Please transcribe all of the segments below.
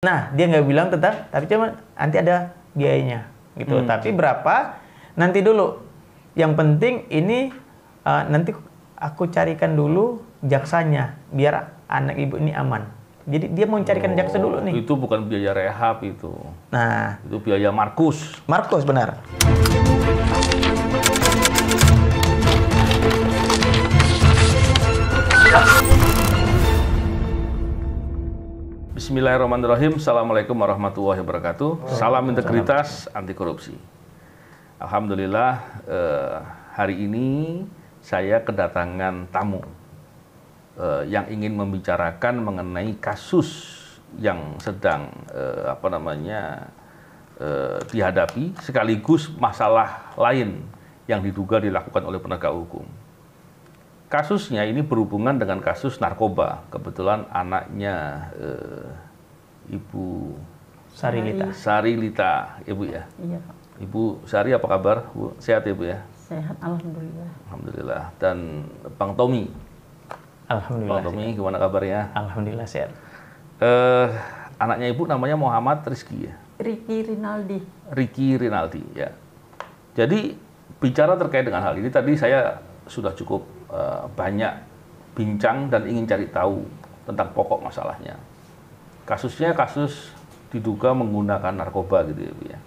Nah, dia nggak bilang tentang, tapi cuma nanti ada biayanya gitu. Tapi berapa? Nanti dulu. Yang penting ini nanti aku carikan dulu jaksanya biar anak ibu ini aman. Jadi dia mau carikan jaksa dulu nih. Itu bukan biaya rehab itu. Nah, itu biaya Markus. Markus benar. Bismillahirrahmanirrahim. Assalamualaikum warahmatullahi wabarakatuh. Salam integritas anti korupsi. Alhamdulillah hari ini saya kedatangan tamu yang ingin membicarakan mengenai kasus yang sedang dihadapi, sekaligus masalah lain yang diduga dilakukan oleh penegak hukum. Kasusnya ini berhubungan dengan kasus narkoba. Kebetulan anaknya Ibu Sarilita, Ibu ya? Iya, Pak. Ibu Sari, apa kabar, Bu? Sehat ya, Bu ya? Sehat, alhamdulillah. Alhamdulillah. Dan Bang Tommy. Alhamdulillah. Bang Tommy, gimana kabarnya? Alhamdulillah sehat. Anaknya Ibu namanya Muhammad Rizky ya? Ricky Rinaldi. Ricky Rinaldi, ya. Jadi, bicara terkait dengan hal ini, tadi saya sudah cukup banyak bincang dan ingin cari tahu tentang pokok masalahnya. Kasusnya kasus diduga menggunakan narkoba gitu ya, Bu ya.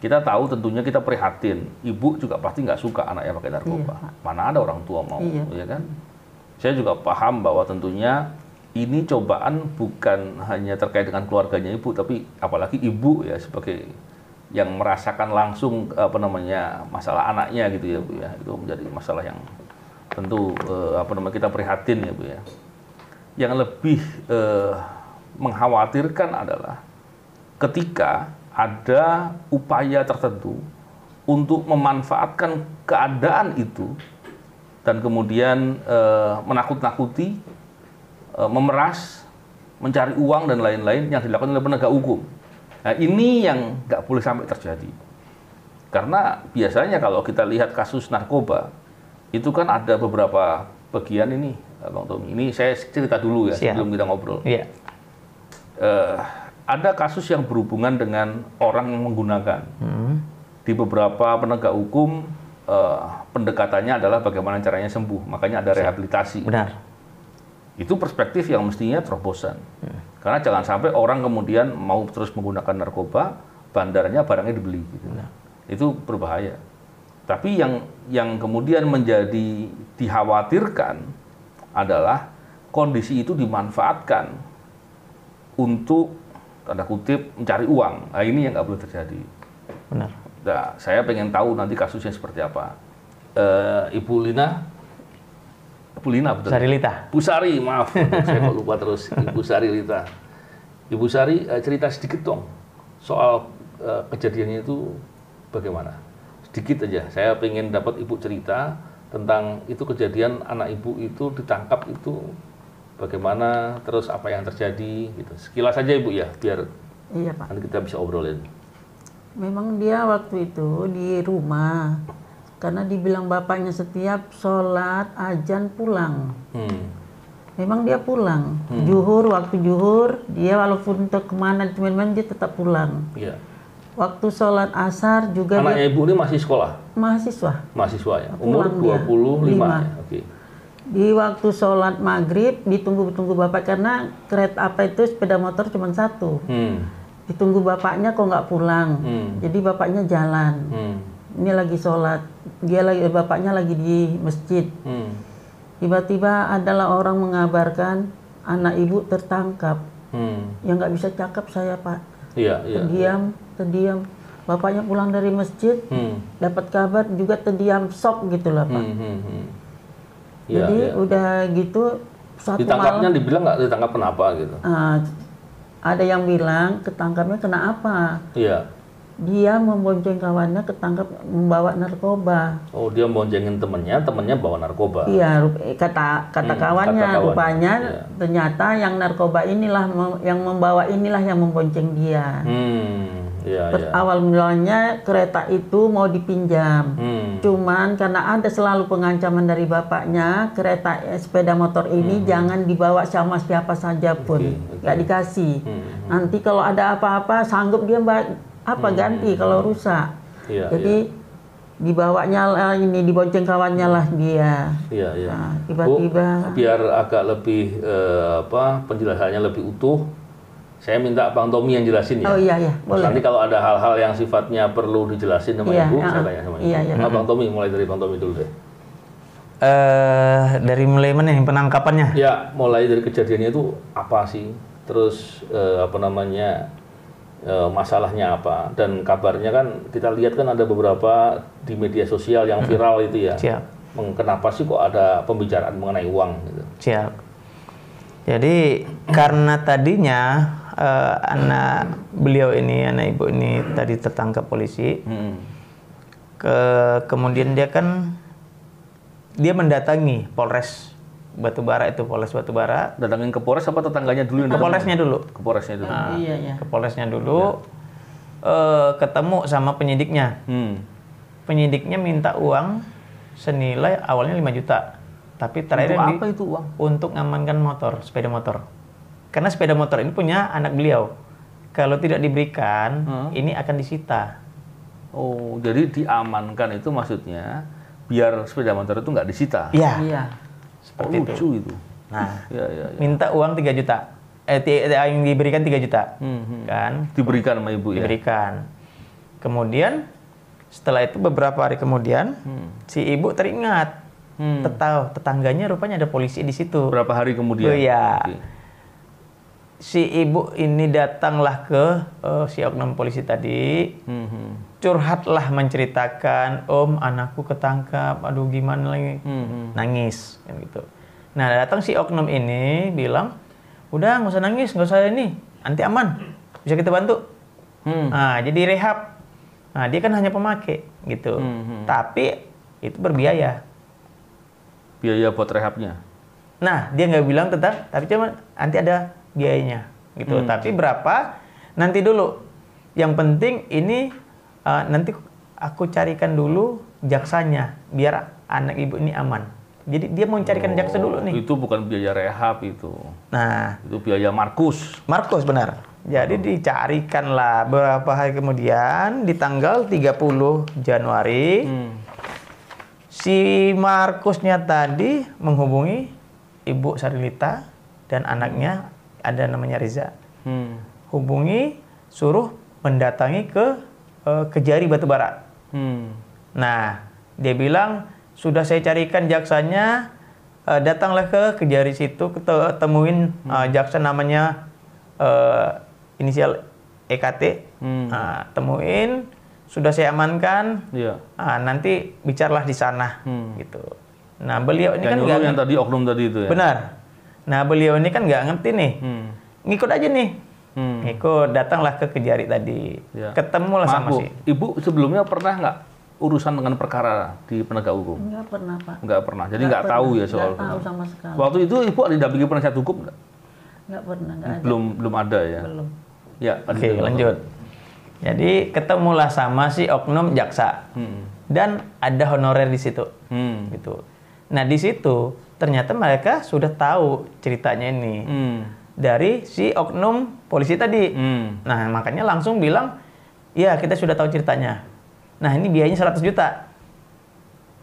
Kita tahu tentunya, kita prihatin. Ibu juga pasti nggak suka anaknya pakai narkoba. Iya, mana ada orang tua mau, iya, ya kan? Saya juga paham bahwa tentunya ini cobaan bukan hanya terkait dengan keluarganya Ibu, tapi apalagi Ibu ya sebagai yang merasakan langsung masalah anaknya gitu ya, Bu ya. Itu menjadi masalah yang tentu kita prihatin ya, Bu ya. Yang lebih mengkhawatirkan adalah ketika ada upaya tertentu untuk memanfaatkan keadaan itu dan kemudian menakut-nakuti, memeras, mencari uang dan lain-lain yang dilakukan oleh penegak hukum. Nah, ini yang nggak boleh sampai terjadi. Karena biasanya kalau kita lihat kasus narkoba, itu kan ada beberapa bagian ini, Bang Tommy. Ini saya cerita dulu ya. Siap. Sebelum kita ngobrol. Iya. Ada kasus yang berhubungan dengan orang yang menggunakan. Di beberapa penegak hukum, pendekatannya adalah bagaimana caranya sembuh. Makanya ada rehabilitasi. Benar. Itu perspektif yang mestinya terobosan. Karena jangan sampai orang kemudian mau terus menggunakan narkoba, bandarnya barangnya dibeli. Gitu. Itu berbahaya. Tapi yang kemudian menjadi dikhawatirkan adalah kondisi itu dimanfaatkan untuk, tanda kutip, mencari uang. Nah, ini yang nggak boleh terjadi. Benar. Nah, saya pengen tahu nanti kasusnya seperti apa. Ibu Lina, betul? Sarilita. Bu Sari, maaf. Saya kok lupa terus. Ibu Sarilita. Ibu Sari, cerita sedikit dong soal kejadiannya itu bagaimana? Sedikit aja, saya pengen dapat Ibu cerita tentang itu kejadian anak Ibu itu ditangkap itu bagaimana, terus apa yang terjadi gitu. Sekilas saja Ibu ya, biar Iya, Pak. nanti kita bisa obrolin. Memang dia waktu itu di rumah, karena dibilang bapaknya setiap sholat azan pulang. Memang dia pulang. Waktu zuhur, dia walaupun untuk kemana, teman-teman dia tetap pulang. Iya. Waktu sholat asar juga Anaknya Ibu ini masih sekolah? Mahasiswa. Mahasiswa ya? Umur 25 ya? Oke. Di waktu sholat maghrib, ditunggu bapak karena kereta apa itu sepeda motor cuma satu. Ditunggu bapaknya kok nggak pulang. Jadi bapaknya jalan. Ini lagi sholat. Bapaknya lagi di masjid. Tiba-tiba adalah orang mengabarkan anak Ibu tertangkap. Yang nggak bisa cakap saya, Pak. Iya. Terdiam. Bapaknya pulang dari masjid, dapat kabar juga terdiam, shock gitu lah, Pak. Jadi udah gitu satu ditangkapnya malam. Dibilang nggak ditangkap kenapa gitu? Ada yang bilang ketangkapnya kena apa? Iya. Dia membonceng kawannya ketangkap membawa narkoba. Oh, dia memboncengin temennya bawa narkoba. Iya, kata kawannya. Rupanya ternyata yang narkoba inilah yang membawa inilah yang membonceng dia. Awal mulanya kereta itu mau dipinjam. Cuman karena ada selalu pengancaman dari bapaknya, sepeda motor ini jangan dibawa sama siapa saja pun. Nggak dikasih. Nanti kalau ada apa-apa sanggup dia ganti kalau rusak. Jadi dibawanya ini, dibonceng kawannya lah dia. Nah, tiba-tiba biar agak lebih penjelasannya lebih utuh, saya minta Bang Tommy yang jelasin ya. Oh iya, boleh. Nanti kalau ada hal-hal yang sifatnya perlu dijelasin sama Ibu, saya tanya sama Ibu. Nah, Bang Tommy, mulai dari Bang Tommy dulu deh. Dari mulai mana yang penangkapannya? Ya, mulai dari kejadiannya itu apa sih? Terus masalahnya apa, dan kabarnya kan kita lihat kan ada beberapa di media sosial yang viral itu ya. Siap. Kenapa sih kok ada pembicaraan mengenai uang gitu? Siap. Jadi karena tadinya anak ibu ini tadi tertangkap polisi, kemudian dia mendatangi Polres Batubara Polres Batubara. Datangin ke Polres apa tetangganya dulu? Ke Polresnya dulu. Ke Polresnya dulu. Ke Polresnya dulu. Ketemu sama penyidiknya. Penyidiknya minta uang senilai awalnya 5 juta. Tapi terakhir untuk apa itu uang? Untuk ngamankan sepeda motor. Karena sepeda motor ini punya anak beliau. Kalau tidak diberikan, ini akan disita. Oh, jadi diamankan itu maksudnya biar sepeda motor itu nggak disita? Iya. Seperti lucu itu. Nah, minta uang 3 juta. Yang diberikan 3 juta. Kan? Diberikan sama ibu ya? Diberikan. Kemudian, setelah itu beberapa hari kemudian, si ibu teringat. Tetangganya rupanya ada polisi di situ. Berapa hari kemudian? Oh iya. Si ibu ini datanglah ke si oknum polisi tadi. Curhatlah menceritakan, Om, anakku ketangkap, aduh gimana lagi, nangis, kan gitu. Nah, datang si oknum ini bilang, udah nggak usah nangis, nggak usah ini, nanti aman, bisa kita bantu. Nah, jadi rehab. Nah, dia kan hanya pemakai, gitu. Tapi itu berbiaya. Biaya buat rehabnya? Nah, dia nggak bilang tapi cuma nanti ada biayanya, gitu. Tapi berapa? Nanti dulu. Yang penting ini nanti aku carikan dulu jaksanya biar anak ibu ini aman. Jadi dia mau carikan jaksa dulu nih. Itu bukan biaya rehab itu. Nah, itu biaya Markus. Markus benar. Jadi dicarikanlah beberapa hari kemudian di tanggal 30 Januari. Si Markusnya tadi menghubungi Ibu Sarilita dan anaknya ada namanya Riza. Hubungi, suruh mendatangi ke Kejari Batubara. Nah, dia bilang, sudah saya carikan jaksanya, datanglah ke Kejari situ, temuin jaksa namanya inisial EKT, temuin, sudah saya amankan, nanti bicaralah di sana, gitu. Nah, beliau ini kan yang tadi oknum tadi itu ya? Benar. Nah, beliau ini kan nggak ngerti nih, ngikut aja nih. Ikut, datanglah ke Kejari tadi, ketemulah sama si Ibu sebelumnya pernah nggak urusan dengan perkara di penegak hukum? Nggak pernah, Pak. Nggak pernah, jadi nggak tahu ya soal. Nggak tahu sama sekali. Waktu itu Ibu ada didampingi penasihat hukum nggak? Nggak pernah, nggak ada. Belum ada ya? Belum. Ya, oke, lanjut. Jadi ketemulah sama si oknum jaksa, dan ada honorer di situ, gitu. Nah, di situ ternyata mereka sudah tahu ceritanya ini. Dari si oknum polisi tadi. Nah, makanya langsung bilang, ya kita sudah tahu ceritanya. Nah, ini biayanya 100 juta.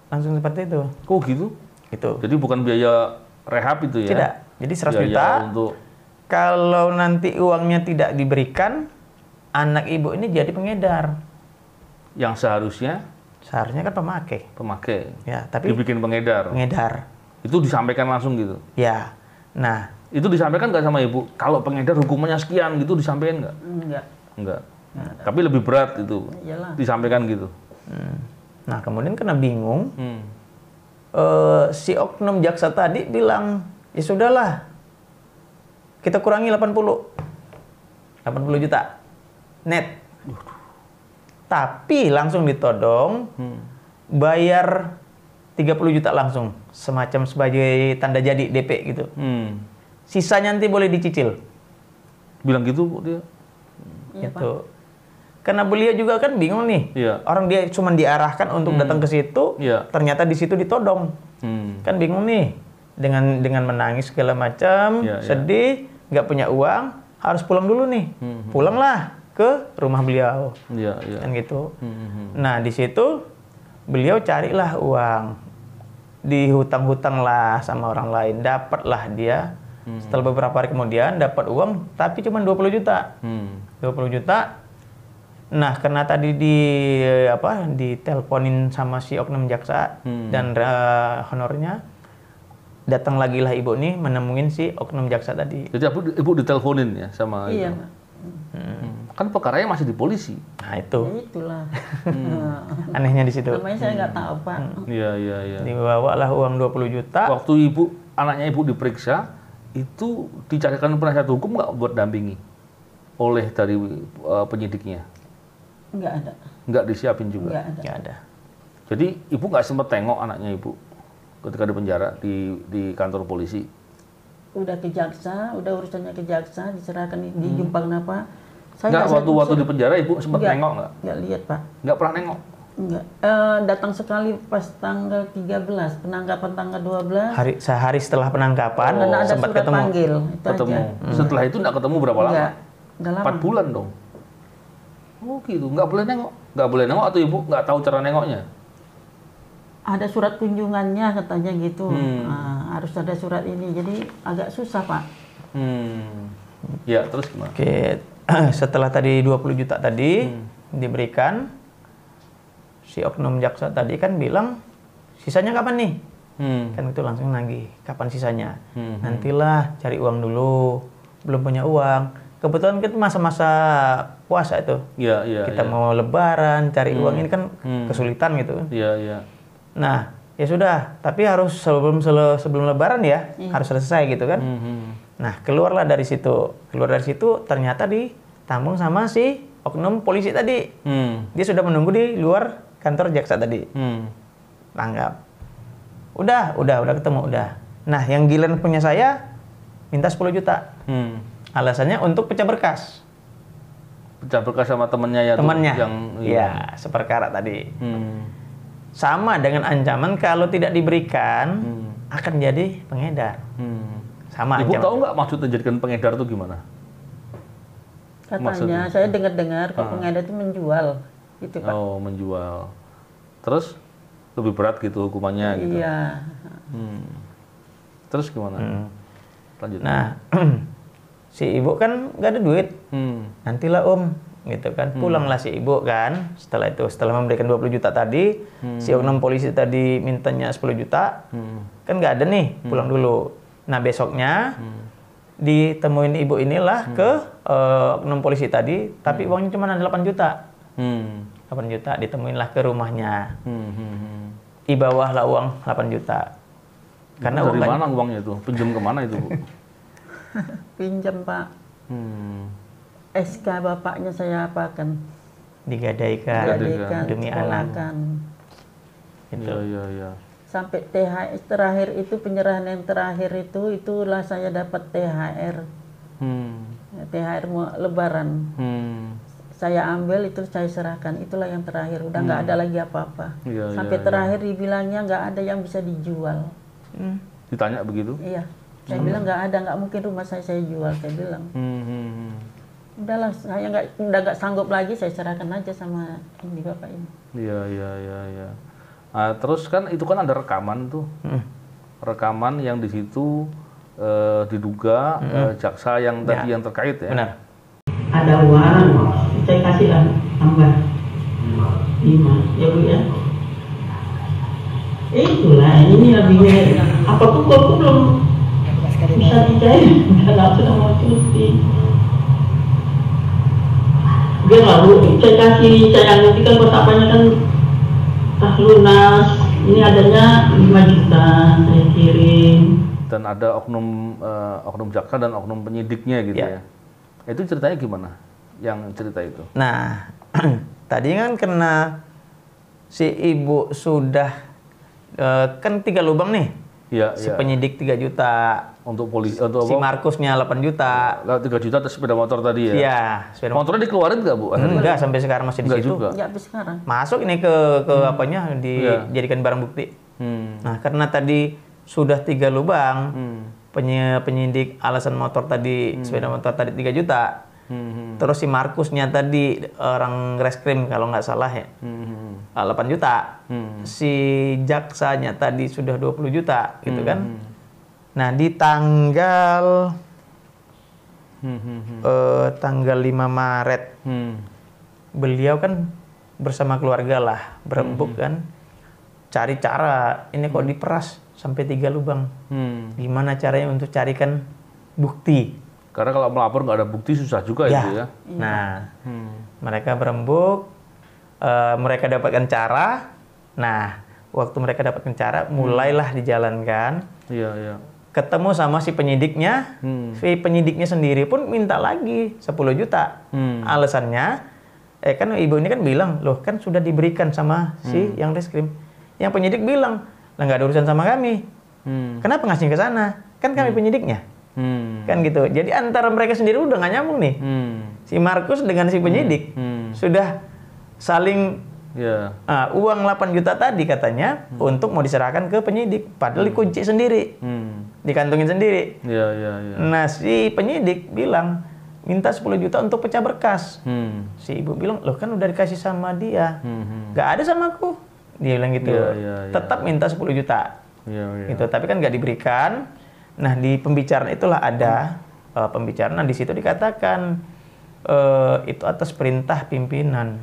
Langsung seperti itu. Kok gitu? Gitu. Jadi bukan biaya rehab itu ya? Tidak. Jadi 100 juta. Untuk... Kalau nanti uangnya tidak diberikan, anak ibu ini jadi pengedar. Yang seharusnya? Seharusnya kan pemakai. Pemakai. Ya, tapi dibikin pengedar. Pengedar. Itu disampaikan langsung gitu? Ya. Nah, itu disampaikan nggak sama ibu? Kalau pengedar hukumannya sekian gitu disampaikan nggak? Enggak. Tapi lebih berat itu. Iyalah. Disampaikan gitu. Nah, kemudian kena bingung. Si oknum jaksa tadi bilang, ya sudahlah, kita kurangi 80 juta net. Tapi langsung ditodong, bayar 30 juta langsung, semacam sebagai tanda jadi DP gitu. Sisanya nanti boleh dicicil. Bilang gitu Bu dia? Gitu. karena beliau juga kan bingung nih. Iya. Orang dia cuma diarahkan untuk datang ke situ, Iya. ternyata di situ ditodong. Kan bingung nih. Dengan menangis segala macam, Iya, iya. sedih, nggak punya uang, harus pulang dulu nih. Pulanglah ke rumah beliau. Iya, iya. Kan gitu. Nah, di situ beliau carilah uang. Dihutang-hutang lah sama orang lain, dapatlah dia. Setelah beberapa hari kemudian dapat uang, tapi cuma 20 juta. 20 juta. Nah, karena tadi diteleponin sama si oknum jaksa dan honornya, datang lagi lah ibu nih menemuin si oknum jaksa tadi. Jadi ibu diteleponin ya sama Iya, itu. Pak. Kan perkaranya masih di polisi. Nah, itu Ya itulah. anehnya di situ. Namanya saya nggak tahu, Pak. Iya, iya, iya. Dibawalah uang 20 juta. Waktu anaknya ibu diperiksa, itu dicarikan penasihat hukum nggak buat dampingi oleh dari penyidiknya? Nggak ada. Nggak disiapin juga. Nggak ada. Nggak ada. Jadi ibu nggak sempat tengok anaknya ibu ketika di penjara di kantor polisi. Udah ke jaksa, udah urusannya ke jaksa, diserahkan di Jumpang apa? Nggak, waktu di penjara ibu sempat nengok nggak? Nggak lihat, Pak. Nggak pernah nengok? Enggak. Datang sekali pas tanggal 13, penangkapan tanggal 12. Sehari setelah penangkapan Karena ada sempat surat ketemu. panggil, itu Ketemu. aja. Setelah itu nggak ketemu berapa lama? Enggak. Udah lama. 4 bulan dong. Oh gitu, nggak boleh nengok? Nggak boleh nengok atau ibu nggak tahu cara nengoknya? Ada surat kunjungannya katanya gitu. Nah, harus ada surat ini, jadi agak susah, Pak. Ya, terus gimana? Oke, setelah tadi 20 juta tadi diberikan, si oknum jaksa tadi kan bilang, sisanya kapan nih? Kan itu langsung nagih, kapan sisanya? Nantilah cari uang dulu, belum punya uang. Kebetulan kita masa-masa puasa itu. Iya, iya. Kita mau lebaran, cari uang ini kan kesulitan gitu. Iya, iya. Nah, ya sudah, tapi harus sebelum lebaran ya, harus selesai gitu kan. Nah, keluarlah dari situ. Keluar dari situ ternyata ditampung sama si oknum polisi tadi. Dia sudah menunggu di luar kantor jaksa tadi. Tanggap. Udah ketemu, udah. Nah, yang Gilen punya saya minta 10 juta. Alasannya untuk pecah berkas. Pecah berkas sama temennya ya? Temannya. Yang ya, seperkara tadi. Sama dengan ancaman kalau tidak diberikan akan jadi pengedar. Sama Ibu ancaman. tahu nggak maksudnya jadikan pengedar itu gimana? Katanya, Maksudnya? saya dengar-dengar kok pengedar itu menjual. Gitu, Pak. Oh, menjual. Terus lebih berat gitu hukumannya gitu. Iya. Terus gimana? Lanjut. Nah, si ibu kan nggak ada duit. Nantilah om, gitu kan. Pulanglah si ibu kan. Setelah itu, setelah memberikan 20 juta tadi, si oknum polisi tadi mintanya 10 juta. Kan nggak ada nih, pulang dulu. Nah, besoknya ditemuin ibu inilah ke oknum polisi tadi, tapi uangnya cuma ada 8 juta. 8 juta, ditemuinlah ke rumahnya. Dibawahlah uang 8 juta. Karena dari uang mana uangnya itu? Pinjam kemana itu, Bu? Pinjam, Pak. SK bapaknya saya apakan? digadaikan Gadaikan, demi anak. sekolahkan. Gitu. Iya, iya. Sampai THR terakhir itu, penyerahan yang terakhir itu, itulah saya dapat THR. THR mau lebaran. Saya ambil itu, saya serahkan. Itulah yang terakhir. Udah nggak ada lagi apa-apa. Iya, Sampai iya, terakhir dibilangnya nggak ada yang bisa dijual. Ditanya begitu? Iya. Saya bilang nggak ada, nggak mungkin rumah saya jual. Saya bilang. Udahlah, saya udah nggak sanggup lagi. Saya serahkan aja sama ini bapak ini. Iya, iya, iya, iya. Nah, terus kan itu kan ada rekaman tuh. Rekaman yang di situ diduga jaksa yang tadi yang terkait ya. Benar. Ada uang, saya kasih tambah 5, ya Bu ya. Itulah, ini lebih apapun kok belum bisa dicair, nggak sudah mau cuti. Biar lalu saya kasih, saya ngertikan buat apanya kan lunas. Ini adanya 5 juta saya kirim. Dan ada oknum jaksa dan oknum penyidiknya gitu ya. Itu ceritanya gimana? Yang cerita itu? Nah, tadi kan kena si ibu sudah kan 3 lubang nih. Iya, Si iya. penyidik 3 juta, untuk polisi untuk Si Markusnya 8 juta. 3 juta atas sepeda motor tadi ya. Iya, sepeda motor. Motornya dikeluarin nggak Bu? Akhirnya? Enggak, sampai sekarang masih di Enggak situ. juga. Ya, habis sekarang. Masuk ini ke apanya dijadikan barang bukti. Nah, karena tadi sudah 3 lubang, penyidik alasan motor tadi, sepeda motor tadi 3 juta. Terus si Markusnya tadi orang reskrim kalau nggak salah ya, 8 juta. Si jaksanya tadi sudah 20 juta, gitu kan. Nah, di tanggal 5 Maret, beliau kan bersama keluarga lah, berembuk kan, cari cara, ini kok diperas sampai 3 lubang. Gimana caranya untuk carikan bukti? Karena kalau melapor nggak ada bukti susah juga Ya. itu ya. Nah, mereka berembuk, mereka dapatkan cara. Nah, waktu mereka dapatkan cara, mulailah dijalankan. Iya, iya. Ketemu sama si penyidiknya, si penyidiknya sendiri pun minta lagi 10 juta. Alasannya, kan ibu ini kan bilang, loh kan sudah diberikan sama si yang reskrim. Yang penyidik bilang, lah nggak ada urusan sama kami. Kenapa ngasih ke sana? Kan kami penyidiknya. Kan gitu. Jadi antara mereka sendiri udah nggak nyambung nih. Si Markus dengan si penyidik sudah saling uang 8 juta tadi katanya untuk mau diserahkan ke penyidik, padahal dikunci sendiri, dikantongin sendiri. Nah, si penyidik bilang minta 10 juta untuk pecah berkas. Si ibu bilang, loh kan udah dikasih sama dia, nggak ada sama aku. Dia bilang gitu. Tetap minta 10 juta. Gitu. Tapi kan nggak diberikan. Nah, di pembicaraan itulah ada pembicaraan. Nah, di situ dikatakan itu atas perintah pimpinan.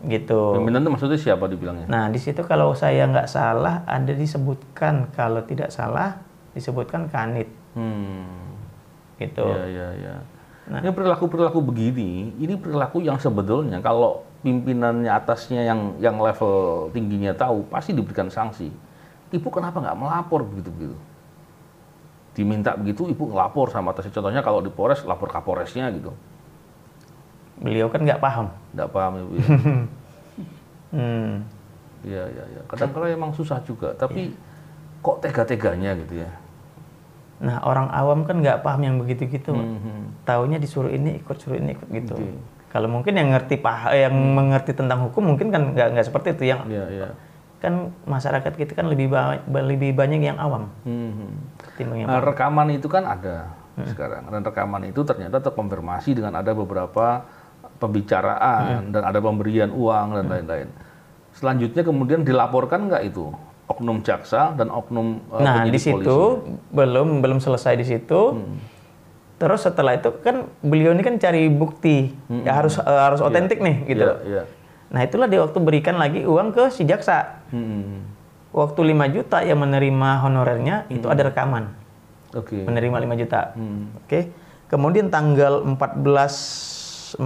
Gitu. Pimpinan itu maksudnya siapa dibilangnya? Nah, di situ kalau saya nggak salah ada disebutkan, kalau tidak salah disebutkan Kanit. Gitu. Iya. Nah, ini perilaku begini, ini perilaku yang sebetulnya kalau pimpinannya atasnya yang level tingginya tahu, pasti diberikan sanksi. Ibu kenapa nggak melapor begitu? Diminta begitu, ibu ngelapor sama atasnya. Contohnya kalau di Polres, lapor Kapolresnya gitu. Beliau kan nggak paham. Nggak paham ibu. Iya. Kadang-kadang emang susah juga, tapi kok tega-teganya gitu ya. Nah, orang awam kan nggak paham yang begitu-gitu. Taunya disuruh ini ikut, suruh ini ikut gitu. Kalau mungkin yang mengerti tentang hukum mungkin kan nggak seperti itu yang. Kan masyarakat kita kan lebih banyak yang awam. Nah, rekaman itu kan ada sekarang, dan rekaman itu ternyata terkonfirmasi dengan ada beberapa pembicaraan dan ada pemberian uang dan lain-lain. Selanjutnya kemudian dilaporkan nggak itu oknum jaksa dan oknum nah, di penyidik situ polisi? belum selesai di situ. Terus setelah itu kan beliau ini kan cari bukti, ya harus otentik nih gitu. Nah, itulah dia waktu berikan lagi uang ke si jaksa. Waktu 5 juta yang menerima honorernya itu ada rekaman. Menerima 5 juta. Kemudian tanggal 14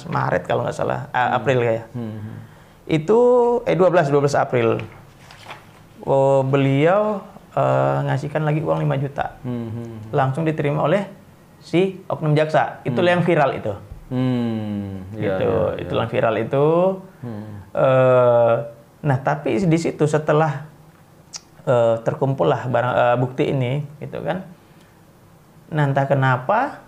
Maret kalau nggak salah, April ya. Itu 12 April. Beliau ngasihkan lagi uang 5 juta. Langsung diterima oleh si oknum jaksa. Itulah yang viral itu. Itulah viral itu. Nah, tapi di situ setelah terkumpullah barang bukti ini, gitu kan. Nah, entah kenapa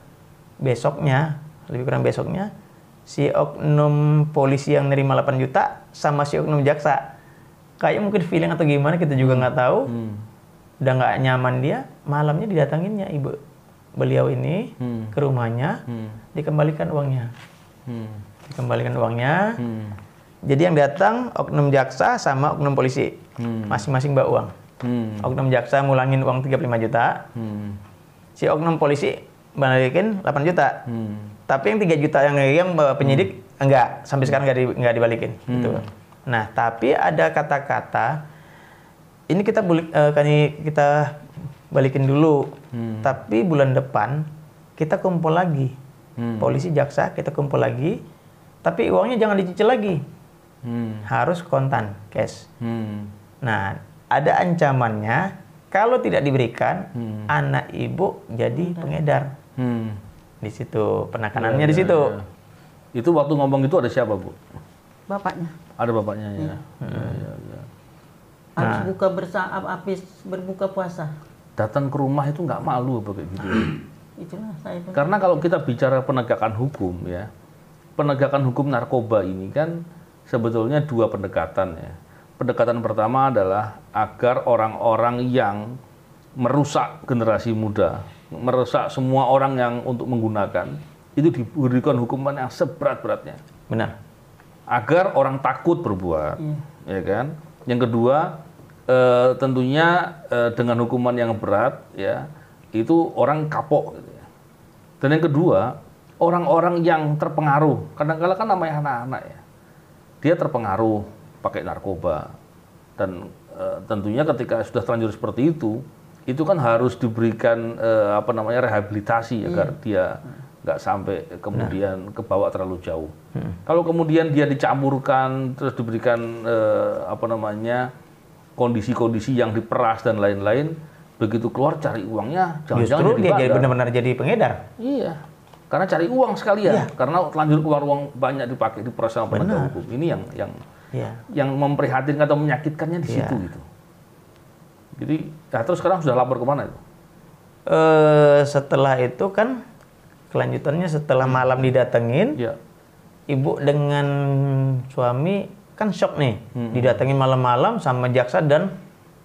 lebih kurang besoknya, si oknum polisi yang nerima 8 juta sama si oknum jaksa, kayak mungkin feeling atau gimana kita juga nggak tahu. Udah nggak nyaman dia, malamnya didatanginnya beliau ini ke rumahnya, dikembalikan uangnya. Jadi yang datang oknum jaksa sama oknum polisi, masing-masing bawa uang. Oknum jaksa ngulangin uang 35 juta, si oknum polisi balikin 8 juta. Tapi yang 3 juta yang penyidik enggak, sampai sekarang nggak dibalikin. Gitu. Nah, tapi ada kata-kata, ini kita balikin dulu, tapi bulan depan kita kumpul lagi. Polisi jaksa kita kumpul lagi, tapi uangnya jangan dicicil lagi. Harus kontan, cash. Nah, ada ancamannya kalau tidak diberikan, anak ibu jadi pengedar. Di situ penekanannya di situ. Itu waktu ngomong itu ada siapa, Bu? Bapaknya. Ada bapaknya ya. Habis buka habis berbuka puasa. Datang ke rumah itu nggak malu apa kayak gitu. Itulah saya pun. Karena kalau kita bicara penegakan hukum ya, penegakan hukum narkoba ini kan sebetulnya dua pendekatan ya. Pendekatan pertama adalah agar orang-orang yang merusak generasi muda, merusak semua orang yang untuk menggunakan, itu diberikan hukuman yang seberat-beratnya. Benar. Agar orang takut berbuat, ya kan. Yang kedua, tentunya dengan hukuman yang berat, ya, itu orang kapok. Gitu ya. Dan yang kedua, orang-orang yang terpengaruh, kadang-kadang kan namanya anak-anak ya, dia terpengaruh pakai narkoba, dan tentunya ketika sudah terlanjur seperti itu kan harus diberikan rehabilitasi agar dia nggak sampai kemudian kebawa terlalu jauh. Kalau kemudian dia dicampurkan terus diberikan kondisi-kondisi yang diperas dan lain-lain, begitu keluar cari uangnya jangan-jangan justru dia jadi benar-benar jadi pengedar. Iya, karena cari uang sekalian, karena terlanjur keluar uang banyak dipakai di proses penegak hukum. Ini yang memprihatinkan atau menyakitkannya di situ gitu. Jadi, terus sekarang sudah lapor kemana itu? Setelah itu kan kelanjutannya setelah malam didatengin, ibu dengan suami kan shock nih, didatengin malam-malam sama jaksa dan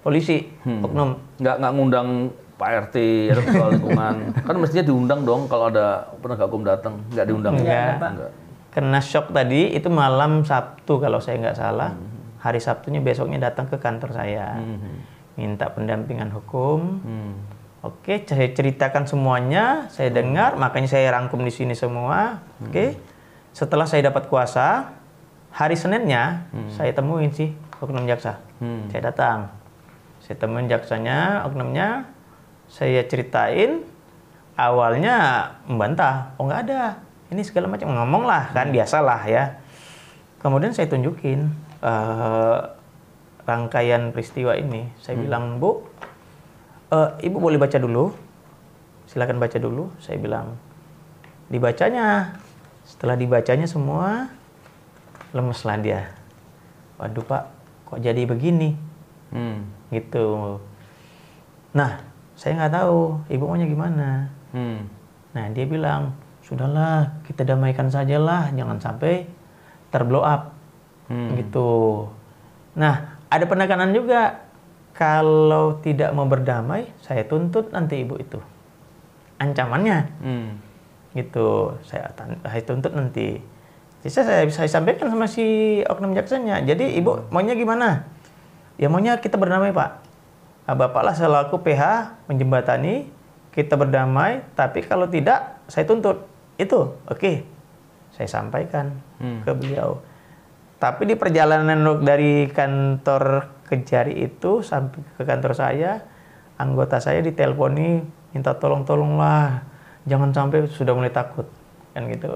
polisi, oknum. Nggak ngundang Pak RT atau kepala lingkungan, kan mestinya diundang dong kalau ada penegak hukum datang, nggak diundang. Enggak. Kena shock tadi itu malam Sabtu kalau saya nggak salah, hari Sabtunya besoknya datang ke kantor saya, minta pendampingan hukum. Oke, saya ceritakan semuanya, saya dengar, makanya saya rangkum di sini semua. Oke, setelah saya dapat kuasa, hari Seninnya saya temuin sih oknum jaksa. Saya datang, saya temuin jaksanya, oknumnya, saya ceritain. Awalnya membantah, oh nggak ada, ini segala macam, ngomong lah kan, biasalah ya. Kemudian saya tunjukin rangkaian peristiwa ini, saya bilang, Bu, Ibu boleh baca dulu, silakan baca dulu. Saya bilang, dibacanya. Setelah dibacanya semua, lemeslah dia. Waduh Pak, kok jadi begini? Gitu. Nah, saya nggak tahu ibu maunya gimana. Nah, dia bilang, sudahlah, kita damaikan sajalah, jangan sampai terblow up. Gitu. Nah, ada penekanan juga. Kalau tidak mau berdamai, saya tuntut nanti ibu itu. Ancamannya. Gitu. Saya tuntut nanti. Jadi saya sampaikan sama si oknum jaksanya. Jadi ibu maunya gimana? Ya maunya kita berdamai Pak. Bapaklah selaku PH menjembatani, kita berdamai, tapi kalau tidak, saya tuntut. Itu, oke. Saya sampaikan ke beliau. Tapi di perjalanan dari kantor Kejari itu sampai ke kantor saya, anggota saya diteleponi minta tolong-tolonglah, jangan sampai sudah mulai takut, kan gitu.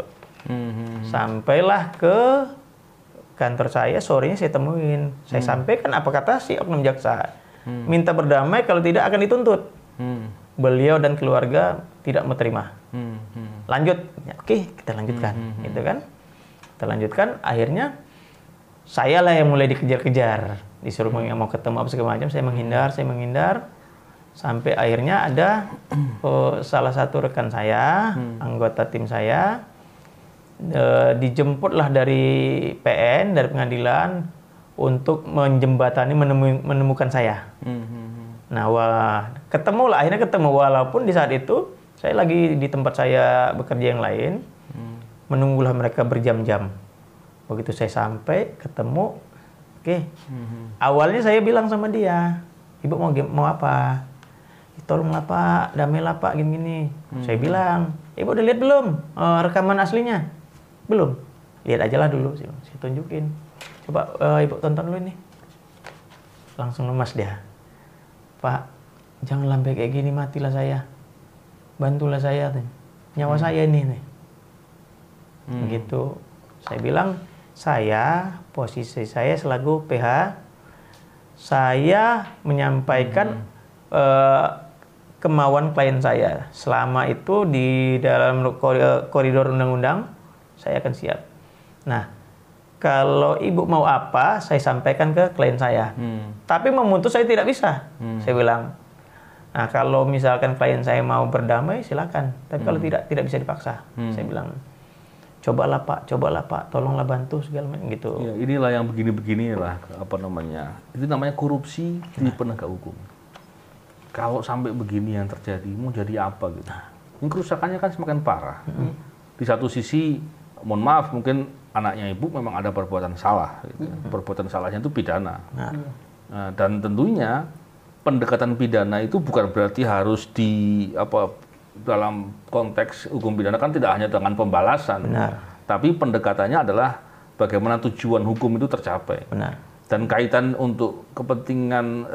Sampailah ke kantor saya, sorenya saya temuin, saya sampaikan apa kata si oknum jaksa, minta berdamai, kalau tidak akan dituntut. Beliau dan keluarga tidak mau terima. Lanjut, ya, oke kita lanjutkan, gitu kan? Kita lanjutkan, akhirnya saya lah yang mulai dikejar-kejar, disuruh mau ketemu apa segala macam, saya menghindar, sampai akhirnya ada salah satu rekan saya, anggota tim saya, dijemputlah dari PN, dari pengadilan untuk menjembatani menemukan saya. Nah, akhirnya ketemu, walaupun di saat itu saya lagi di tempat saya bekerja yang lain, menunggulah mereka berjam-jam. Begitu saya sampai, ketemu, oke. Awalnya saya bilang sama dia, ibu mau apa? Tolonglah Pak, damailah Pak, gini-gini. Saya bilang, ibu udah lihat belum rekaman aslinya? Belum. Lihat aja lah dulu, saya tunjukin. Coba ibu tonton dulu ini. Langsung lemas dia. Pak, jangan sampai kayak gini, matilah saya. Bantulah saya, nyawa saya ini nih. Begitu. Saya bilang, posisi saya selaku PH, saya menyampaikan kemauan klien saya. Selama itu di dalam koridor undang-undang, saya akan siap. Nah, kalau ibu mau apa, saya sampaikan ke klien saya. Tapi memutus saya tidak bisa. Saya bilang, nah kalau misalkan klien saya mau berdamai, silakan. Tapi kalau tidak bisa dipaksa. Saya bilang, cobalah Pak, tolonglah bantu segala macam gitu. Ya, inilah yang begini-beginilah itu namanya korupsi di penegak hukum. Kalau sampai begini yang terjadi, mau jadi apa gitu? Ini kerusakannya kan semakin parah. Di satu sisi, mohon maaf, mungkin anaknya ibu memang ada perbuatan salah. Gitu. Perbuatan salahnya itu pidana. Nah, dan tentunya pendekatan pidana itu bukan berarti harus dalam konteks hukum pidana kan tidak hanya dengan pembalasan. Benar. Tapi pendekatannya adalah bagaimana tujuan hukum itu tercapai. Benar. Dan kaitan untuk kepentingan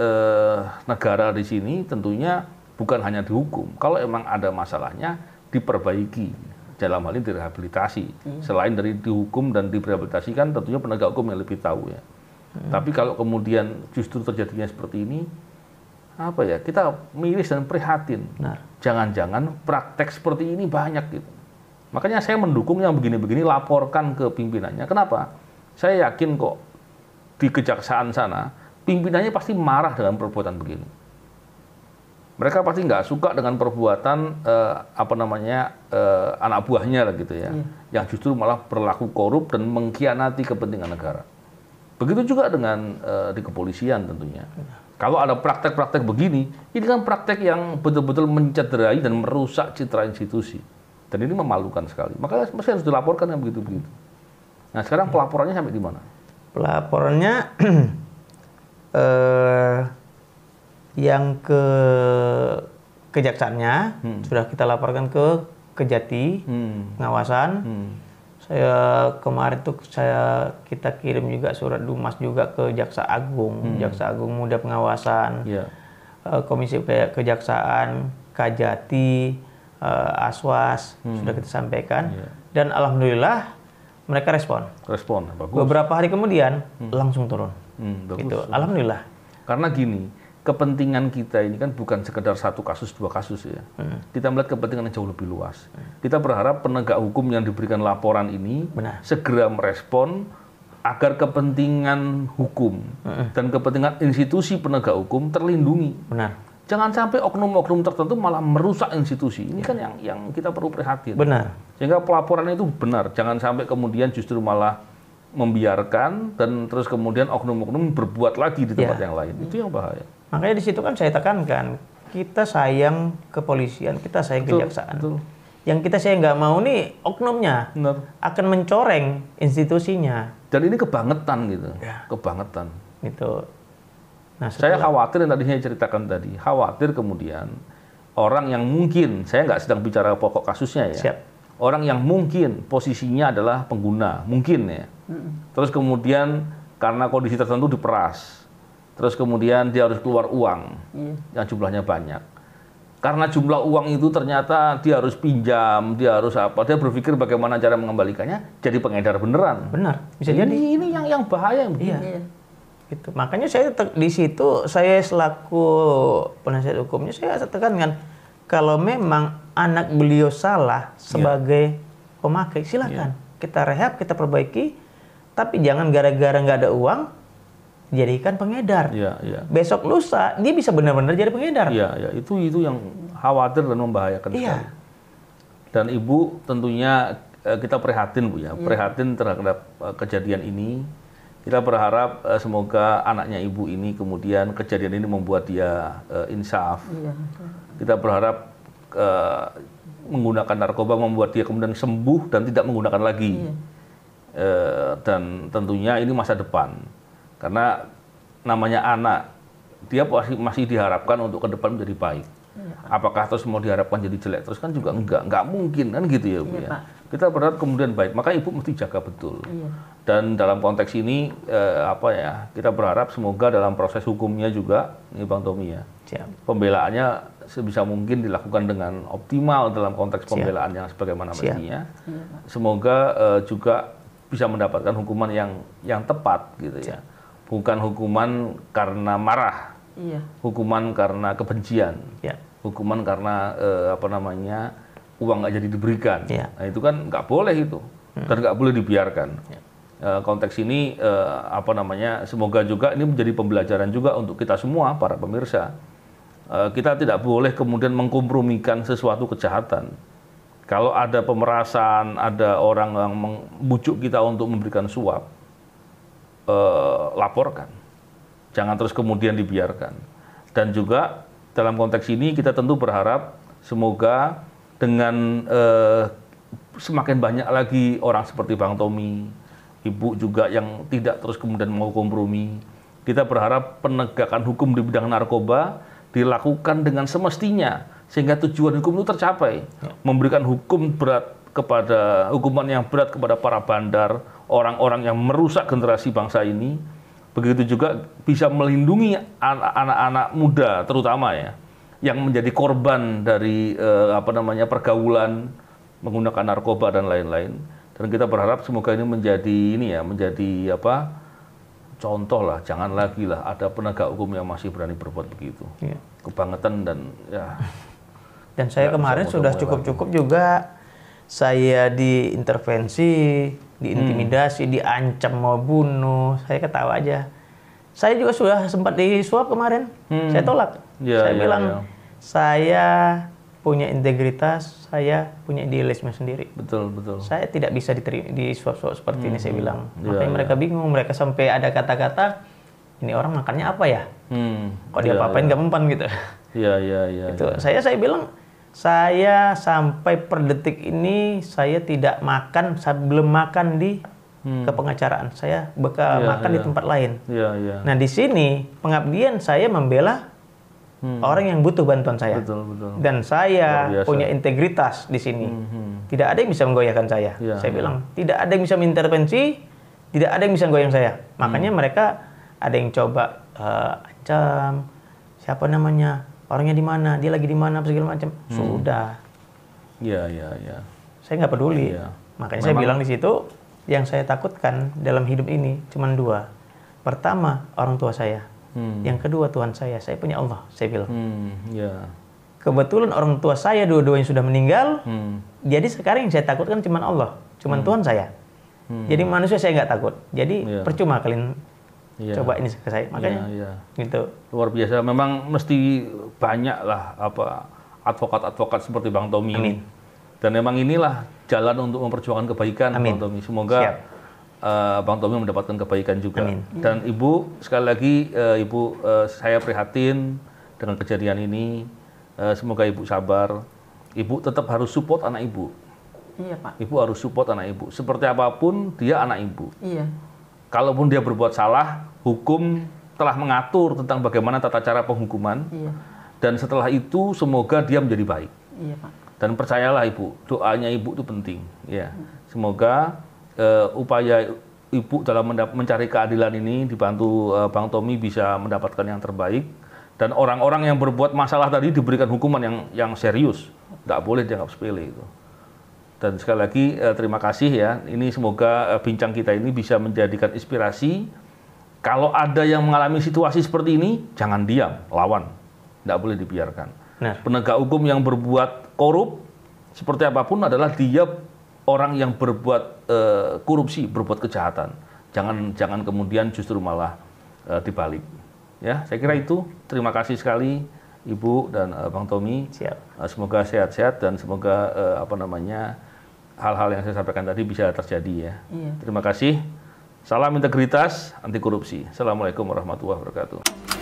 negara di sini tentunya bukan hanya dihukum. Kalau emang ada masalahnya, diperbaiki. Dalam hal ini direhabilitasi. Selain dari dihukum dan direhabilitasi kan tentunya penegak hukum yang lebih tahu ya. Tapi kalau kemudian justru terjadinya seperti ini, kita miris dan prihatin. Jangan-jangan praktek seperti ini banyak gitu. Makanya saya mendukung yang begini-begini, laporkan ke pimpinannya. Kenapa? Saya yakin kok di kejaksaan sana, pimpinannya pasti marah dengan perbuatan begini. Mereka pasti nggak suka dengan perbuatan anak buahnya lah gitu ya, yang justru malah berlaku korup dan mengkhianati kepentingan negara. Begitu juga dengan di kepolisian tentunya. Kalau ada praktek-praktek begini, ini kan praktek yang betul-betul mencederai dan merusak citra institusi. Dan ini memalukan sekali. Makanya mesti harus dilaporkan yang begitu-begitu. Nah sekarang pelaporannya sampai di mana? Pelaporannya yang ke kejaksaannya sudah kita laporkan ke Kejati pengawasan. Saya kemarin tuh kita kirim juga surat dumas juga ke Jaksa Agung, Jaksa Agung Muda Pengawasan, Komisi Kejaksaan, Kajati, Aswas sudah kita sampaikan, dan alhamdulillah mereka respon. Bagus. Beberapa hari kemudian langsung turun. Bagus. Gitu. Alhamdulillah. Karena gini, kepentingan kita ini kan bukan sekedar satu kasus, dua kasus ya. Kita melihat kepentingan yang jauh lebih luas. Kita berharap penegak hukum yang diberikan laporan ini segera merespon agar kepentingan hukum dan kepentingan institusi penegak hukum terlindungi. Benar. Jangan sampai oknum-oknum tertentu malah merusak institusi. Ini kan yang kita perlu prihatin. Benar. Sehingga pelaporan itu benar. Jangan sampai kemudian justru malah membiarkan dan terus kemudian oknum-oknum berbuat lagi di tempat yang lain. Itu yang bahaya. Makanya di situ kan saya tekankan, kita sayang kepolisian, kita sayang kejaksaan. Betul. Yang kita saya nggak mau nih oknumnya akan mencoreng institusinya. Dan ini kebangetan gitu. Kebangetan. Gitu. Nah, saya khawatir yang tadi saya ceritakan tadi, khawatir kemudian orang yang mungkin, saya nggak sedang bicara pokok kasusnya ya, orang yang mungkin posisinya adalah pengguna, mungkin ya, terus kemudian karena kondisi tertentu diperas, terus kemudian dia harus keluar uang yang jumlahnya banyak. Karena jumlah uang itu ternyata dia harus pinjam, dia harus dia berpikir bagaimana cara mengembalikannya, jadi pengedar beneran. Benar, bisa jadi. Ini yang bahaya. Iya. Gitu. Makanya saya di situ saya selaku penasihat hukumnya saya tekankan kalau memang anak beliau salah sebagai pemakai silakan kita rehab, kita perbaiki, tapi jangan gara-gara nggak ada uang jadikan pengedar. Besok lusa dia bisa benar-benar jadi pengedar. Itu yang khawatir dan membahayakan sekali. Dan Ibu tentunya kita prihatin Bu ya, prihatin terhadap kejadian ini. Kita berharap semoga anaknya Ibu ini kemudian kejadian ini membuat dia insaf. Kita berharap menggunakan narkoba membuat dia kemudian sembuh dan tidak menggunakan lagi. Dan tentunya ini masa depan. Karena namanya anak, dia masih diharapkan untuk ke depan menjadi baik. Apakah terus mau diharapkan jadi jelek terus kan juga enggak mungkin kan gitu ya Bu ya. Kita berharap kemudian baik, maka Ibu mesti jaga betul. Dan dalam konteks ini kita berharap semoga dalam proses hukumnya juga ini Bang Tommy ya. Pembelaannya sebisa mungkin dilakukan dengan optimal dalam konteks pembelaan yang sebagaimana mestinya. Semoga juga bisa mendapatkan hukuman yang tepat gitu ya. Bukan hukuman karena marah. Hukuman karena kebencian. Hukuman karena uang nggak jadi diberikan. Nah itu kan nggak boleh itu dan nggak boleh dibiarkan. konteks ini apa namanya, semoga juga ini menjadi pembelajaran juga untuk kita semua para pemirsa. Kita tidak boleh kemudian mengkompromikan sesuatu kejahatan. Kalau ada pemerasan, ada orang yang membujuk kita untuk memberikan suap, laporkan. Jangan terus kemudian dibiarkan. Dan juga dalam konteks ini kita tentu berharap semoga dengan semakin banyak lagi orang seperti Bang Tommy, Ibu juga yang tidak terus kemudian mau kompromi. Kita berharap penegakan hukum di bidang narkoba dilakukan dengan semestinya sehingga tujuan hukum itu tercapai. Memberikan hukuman yang berat kepada para bandar, orang-orang yang merusak generasi bangsa ini. Begitu juga bisa melindungi anak-anak muda terutama ya, yang menjadi korban dari pergaulan menggunakan narkoba dan lain-lain. Dan kita berharap semoga ini menjadi contoh lah, jangan lagi lah ada penegak hukum yang masih berani berbuat begitu. Ya. Kebangetan dan ya. Dan saya kemarin sudah cukup-cukup juga saya diintervensi, diintimidasi, diancam mau bunuh. Saya ketawa aja. Saya juga sudah sempat disuap kemarin. Saya tolak. Saya bilang saya punya integritas, saya punya idealisme sendiri. Betul. Saya tidak bisa disuap-suap seperti ini, saya bilang. Makanya mereka bingung, mereka sampai ada kata-kata, ini orang makannya apa ya? Kok dia apa-apain nggak mempan gitu. Iya. Gitu. Saya bilang, saya sampai per detik ini, saya tidak makan, sebelum makan di kepengacaraan. Saya makan di tempat lain. Nah di sini, pengabdian saya membela orang yang butuh bantuan saya. Betul. Dan saya punya integritas di sini. Tidak ada yang bisa menggoyahkan saya. Saya bilang, tidak ada yang bisa mengintervensi, tidak ada yang bisa menggoyang saya. Makanya mereka ada yang coba ancam, siapa namanya, orangnya di mana, dia lagi di mana, segala macam. Sudah. Iya. Saya nggak peduli. Makanya saya bilang di situ, yang saya takutkan dalam hidup ini cuma dua. Pertama, orang tua saya. Yang kedua, Tuhan saya punya Allah, saya bilang. Kebetulan orang tua saya dua-duanya sudah meninggal, jadi sekarang yang saya takutkan cuma Allah, cuma Tuhan saya. Jadi manusia saya nggak takut. Jadi percuma kalian coba ini ke saya, makanya gitu. Luar biasa, memang mesti banyak lah advokat-advokat seperti Bang Tommy. Amin. Dan memang inilah jalan untuk memperjuangkan kebaikan. Amin. Bang Tommy. Semoga Bang Tommy mendapatkan kebaikan juga. Amin. Dan Ibu, sekali lagi Ibu, saya prihatin dengan kejadian ini. Semoga Ibu sabar. Ibu tetap harus support anak Ibu. Iya, Pak. Ibu harus support anak Ibu. Seperti apapun dia anak Ibu. Iya. Kalaupun dia berbuat salah, hukum telah mengatur tentang bagaimana tata cara penghukuman. Iya. Dan setelah itu semoga dia menjadi baik. Iya, Pak. Dan percayalah Ibu, doanya Ibu itu penting. Ya. Semoga upaya Ibu dalam mencari keadilan ini dibantu Bang Tommy bisa mendapatkan yang terbaik. Dan orang-orang yang berbuat masalah tadi diberikan hukuman yang serius. Nggak boleh dianggap sepele itu. Dan sekali lagi terima kasih ya. Ini semoga bincang kita ini bisa menjadikan inspirasi. Kalau ada yang mengalami situasi seperti ini, jangan diam, lawan. Nggak boleh dibiarkan. Nah. Penegak hukum yang berbuat korup, seperti apapun adalah dia orang yang berbuat korupsi, berbuat kejahatan. Jangan kemudian justru malah dibalik. Ya, saya kira itu. Terima kasih sekali Ibu dan Bang Tommy. Siap. Semoga sehat-sehat dan semoga hal-hal yang saya sampaikan tadi bisa terjadi ya. Iya. Terima kasih. Salam integritas, anti korupsi. Assalamualaikum warahmatullahi wabarakatuh.